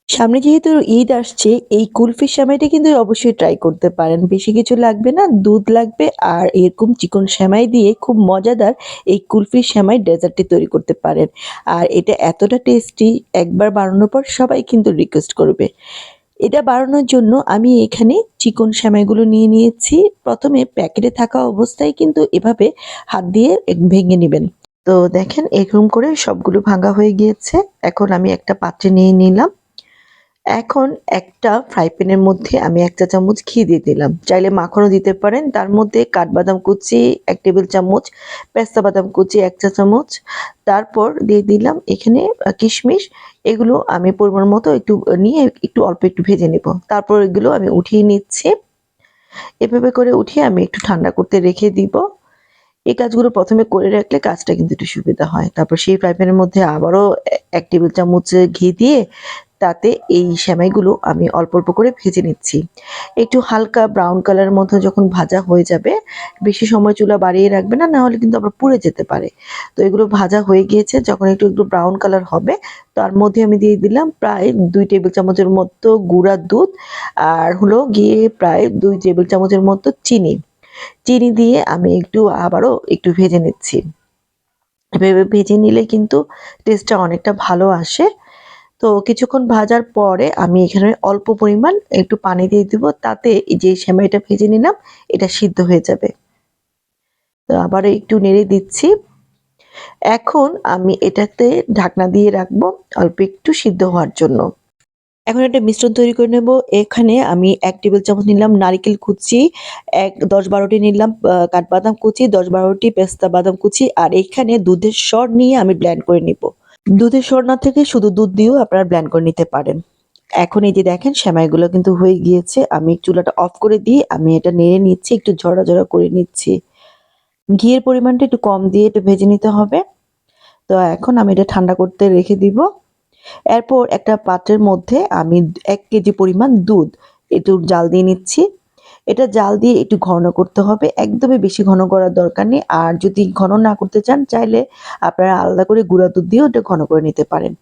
সামনে যেহেতু ঈদ আসছে, এই কুলফির সেমাইটা কিন্তু অবশ্যই ট্রাই করতে পারেন। বেশি কিছু লাগবে না, দুধ লাগবে আর এরকম চিকন সেমাই দিয়ে খুব মজাদার এই কুলফির সেমাই ডেজার্টটি তৈরি করতে পারেন। আর এটা এতটা টেস্টি, একবার বানানোর পর সবাই কিন্তু রিকোয়েস্ট করবে। এটা বানানোর জন্য আমি এখানে চিকন সেমাইগুলো নিয়ে নিয়েছি। প্রথমে প্যাকেটে থাকা অবস্থায় কিন্তু এভাবে হাত দিয়ে ভেঙে নিবেন। তো দেখেন এরকম করে সবগুলো ভাঙা হয়ে গিয়েছে। এখন আমি একটা পাত্রে নিয়ে নিলাম। এখন একটা ফ্রাই প্যানের মধ্যে আমি ১ চা চামচ ঘি দিয়ে দিলাম। চাইলে মাখনও দিতে পারেন। তার মধ্যে কাঠবাদাম কুচি ১ টেবিল চামচ, পেস্তা বাদাম কুচি ১ চা চামচ। তারপর দিয়ে দিলাম এখানে কিশমিশ। এগুলো আমি পরিমাণ মতো একটু নিয়ে একটু অল্প একটু ভেজে নেব। তারপর এগুলো আমি উঠিয়ে নিচ্ছি। এভাবে করে উঠিয়ে আমি একটু ঠান্ডা করতে রেখে দিব। এই কাজগুলো ১ম এ করে রাখলে কাজটা কিন্তু একটু সুবিধা হয়। তারপর সেই ফ্রাই প্যানের মধ্যে আবারও ১ টেবিল চামচ ঘি দিয়ে তাতে এই সেমাইগুলো আমি অল্প, অল্প করে ভেজে নিচ্ছি। একটু হালকা ব্রাউন কালারের মতো যখন ভাজা হয়ে যাবে, বেশি সময় চুলা বাড়িয়ে রাখবেন না, না হলে কিন্তু আবার পুড়ে যেতে পারে। তো এগুলো ভাজা হয়ে গিয়েছে, যখন একটু ব্রাউন কালার হবে, তার মধ্যে আমি দিয়ে দিলাম প্রায় ২ টেবিল চামচের মতো গুঁড়া দুধ আর হলো গিয়ে প্রায় ২ টেবিল চামচের মতো চিনি। চিনি দিয়ে আমি আবারও একটু ভেজে নিচ্ছি। এভাবে ভেজে নিলে কিন্তু টেস্টটা অনেকটা ভালো আসে। তো কিছুক্ষণ ভাজার পরে আমি এখানে অল্প পরিমাণ একটু পানি দিয়ে দিব। তাতে এই যে সেমাইটা ভেজে নিলাম এটা সিদ্ধ হয়ে যাবে। তো আবারও একটু নেড়ে দিচ্ছি। এখন আমি এটাতে ঢাকনা দিয়ে রাখবো অল্প একটু সিদ্ধ হওয়ার জন্য। এখন একটা মিশ্রণ তৈরি করে নেব। এখানে আমি ১ টেবিল চামচ নিলাম নারিকেল কুচি, ১০-১২ টি নিলাম কাঠবাদাম কুচি, ১০-১২ টি পেস্তা বাদাম কুচি আর এখানে দুধের সর নিয়ে আমি ব্লেন্ড করে নিব। দুধের সর না থেকে শুধু দুধ দিয়েও আপনারা ব্লেন্ড করে নিতে পারেন। এখন এই যে দেখেন সেমাইগুলো কিন্তু হয়ে গিয়েছে। আমি চুলাটা অফ করে দিয়ে আমি এটা নেড়ে নিচ্ছি, একটু ঝরা করে নিচ্ছি। ঘিয়ের পরিমাণটা একটু কম দিয়ে একটু ভেজে নিতে হবে। তো এখন আমি এটা ঠান্ডা করতে রেখে দিব। এরপর একটা পাত্রের মধ্যে আমি ১ কেজি পরিমাণ দুধ একটু জাল দিয়ে নিচ্ছি। এটা জাল দিয়ে একটু ঘন করতে হবে। একদমই বেশি ঘন করার দরকার নেই। আর যদি ঘন না করতে চান চাইলে আপনারা আলাদা করে গুঁড়া দুধ দিয়েও এটা ঘন করে নিতে পারেন।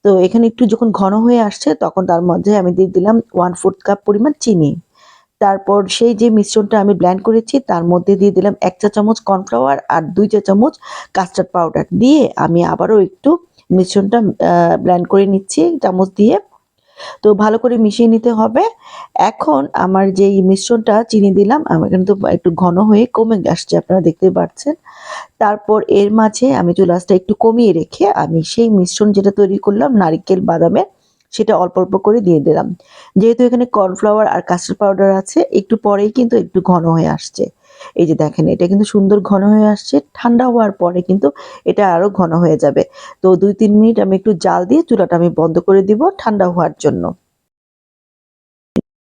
তো এখানে একটু যখন ঘন হয়ে আসছে তখন তার মধ্যে আমি দিয়ে দিলাম 1/4 কাপ পরিমাণ চিনি। তারপর সেই যে মিশ্রণটা আমি ব্লেন্ড করেছি তার মধ্যে দিয়ে দিলাম ১ চা চামচ কর্নফ্লাওয়ার আর ২ চা চামচ কাস্টার্ড পাউডার দিয়ে আমি আবারও একটু মিশ্রণটা ব্লেন্ড করে নিচ্ছি চামচ দিয়ে। তো ভালো করে মিশিয়ে নিতে হবে। এখন আমার যেই মিশ্রণটা চিনি দিলাম আমার কিন্তু একটু ঘন হয়ে কমে আসছে আপনারা দেখতেই পাচ্ছেন। তারপর এর মাঝে আমি চুলা আঁচটা একটু কমিয়ে রেখে আমি সেই মিশ্রণ যেটা তৈরি করলাম নারিকেল বাদামের সেটা অল্প, অল্প করে দিয়ে দিলাম। যেহেতু এখানে কর্নফ্লাওয়ার আর কাস্টার্ড পাউডার আছে একটু পরেই কিন্তু একটু ঘন হয়ে আসছে। এই যে দেখেন এটা কিন্তু সুন্দর ঘন হয়ে আসছে। ঠান্ডা হওয়ার পরে কিন্তু এটা আরো ঘন হয়ে যাবে। তো ২-৩ মিনিট আমি একটু জাল দিয়ে চুলাটা আমি বন্ধ করে দিব ঠান্ডা হওয়ার জন্য।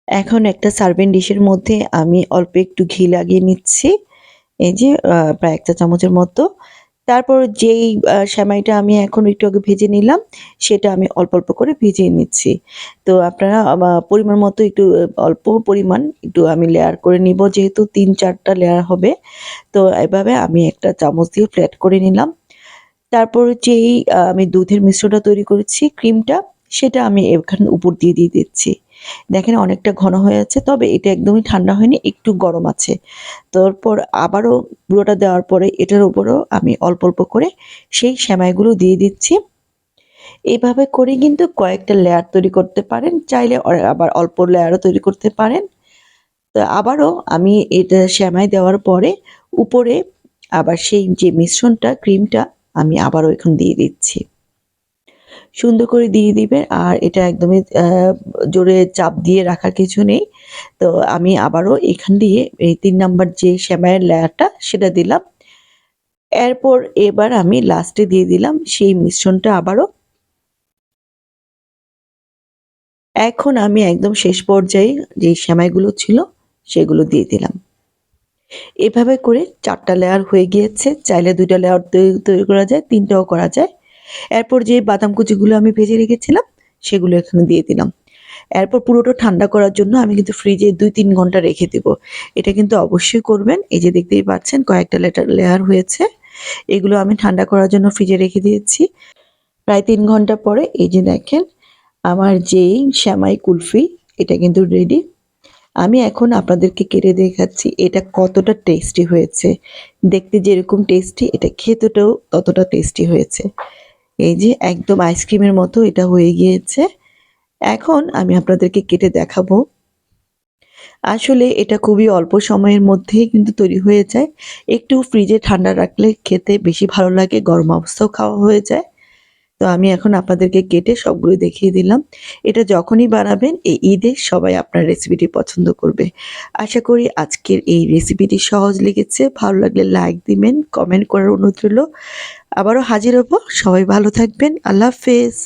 এখন একটা সার্ভিং ডিশের মধ্যে আমি অল্প একটু ঘি লাগিয়ে নিচ্ছি। এই যে প্রায় ১ চা চামচের মতো। তারপর যেই সেমাইটা আমি এখন একটু আগে ভেজে নিলাম, সেটা আমি অল্প, অল্প করে ভিজিয়ে নিচ্ছি। তো আপনারা পরিমাণ মতো একটু অল্প পরিমাণ একটু আমি লেয়ার করে নিব যেহেতু ৩-৪ টা লেয়ার হবে। তো এভাবে আমি একটা চামচ দিয়ে ফ্ল্যাট করে নিলাম। তারপর যেই আমি দুধের মিশ্রণটা তৈরি করেছি ক্রিমটা, সেটা আমি এখানে উপর দিয়ে দিচ্ছি। দেখেন অনেকটা ঘন হয়ে আছে তবে এটা একদমই ঠান্ডা হয়নি, একটু গরম আছে। তারপর আবারও পুরোটা দেওয়ার পরে এটার উপরেও আমি অল্প, অল্প করে সেই সেমাইগুলো দিয়ে দিচ্ছি। এভাবে করে কিন্তু কয়েকটা লেয়ার তৈরি করতে পারেন। চাইলে আবার অল্প লেয়ারও তৈরি করতে পারেন। তো আবারও আমি এটা সেমাই দেওয়ার পরে উপরে আবার সেই যে মিশ্রণটা ক্রিমটা আমি আবারও এখন দিয়ে দিচ্ছি। সুন্দর করে দিয়ে দিবেন আর এটা একদমই জোরে চাপ দিয়ে রাখার কিছু নেই। তো আমি আবারও এখান দিয়ে এই ৩ নাম্বার যে সেমাইয়ের লেয়ারটা সেটা দিলাম। এরপর এবার আমি লাস্টে দিয়ে দিলাম সেই মিশ্রণটা আবারও। এখন আমি একদম শেষ পর্যায়ে যেই সেমাইগুলো ছিল সেগুলো দিয়ে দিলাম। এভাবে করে ৪ টা লেয়ার হয়ে গিয়েছে। চাইলে ২ টা লেয়ার তৈরি করা যায়, ৩ টাও করা যায়। এরপর যে বাদাম কুচিগুলো আমি ভেজে রেখেছিলাম সেগুলো এখানে দিয়ে দিলাম। এরপর পুরোটা ঠান্ডা করার জন্য আমি কিন্তু ফ্রিজে ২-৩ ঘন্টা রেখে দেব। এটা কিন্তু অবশ্যই করবেন। এই যে দেখতেই পাচ্ছেন কয়েকটা লেয়ার হয়েছে। এগুলো আমি ঠান্ডা করার জন্য ফ্রিজে রেখে দিয়েছি। প্রায় ৩ ঘন্টা পরে এই যে দেখেন আমার যেই সেমাই কুলফি এটা কিন্তু রেডি। আমি এখন আপনাদেরকে কেটে দেখাচ্ছি এটা কতটা টেস্টি হয়েছে। দেখতে যেরকম টেস্টি এটা খেতেটাও ততটা টেস্টি হয়েছে। এই যে একদম আইসক্রিমের মতো এটা হয়ে গিয়েছে। এখন আমি আপনাদেরকে কেটে দেখাবো। আসলে এটা খুবই অল্প সময়ের মধ্যেই কিন্তু তৈরি হয়ে যায়। একটু ফ্রিজে ঠান্ডা রাখলে খেতে বেশি ভালো লাগে, গরম অবস্থাও খাওয়া হয়ে যায়। তো আমি এখন আপনাদেরকে কেটে সবগুলো দেখিয়ে দিলাম। এটা যখনই বানাবেন এই ঈদে সবাই আপনার রেসিপিটি পছন্দ করবে। আশা করি আজকের এই রেসিপিটি সহজ লেগেছে। ভালো লাগলে লাইক দিবেন, কমেন্ট করার অনুরোধ রইল। আবারও হাজির হব। সবাই ভালো থাকবেন। আল্লাহ হাফেজ।